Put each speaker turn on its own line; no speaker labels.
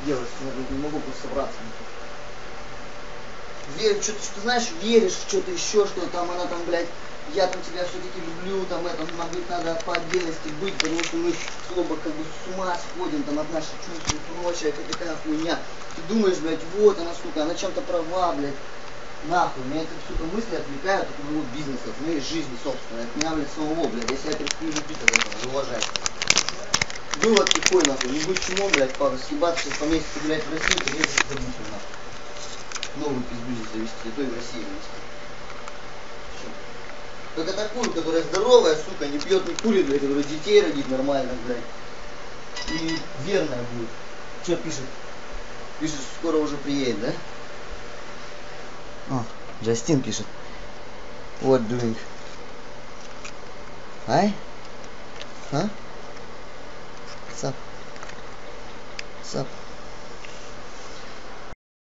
делать, я не могу просто собраться. Верю, что-то, знаешь, веришь в что-то еще, что там она там, блядь, я там тебя все-таки люблю, там это, может быть, надо по отдельности быть, потому что мы оба как бы с ума сходим там от наших чувств и прочее, это такая хуйня. Ты думаешь, блядь, вот она, сука, она чем-то права, блядь. Нахуй, меня эти, сука, мысли отвлекают от моего бизнеса, от моей жизни, собственно, от меня, блядь, самого, блядь, я себя перестаю любить от этого, уважать. Было тихой, нахуй, не будь чмо, блядь, пара, съебаться сейчас по месяцу, блядь, в Россию, приехать за буху, нахуй. Новый пиздюль завести, а то и в России завести. Только такую, которая здоровая, сука, не пьет, не курит, блядь, которая детей родит нормально, блядь. И верная будет. Что пишет? Пишет, скоро уже приедет, да? О, Джастин пишет. What doing? Hi? Huh? What's up? What's up?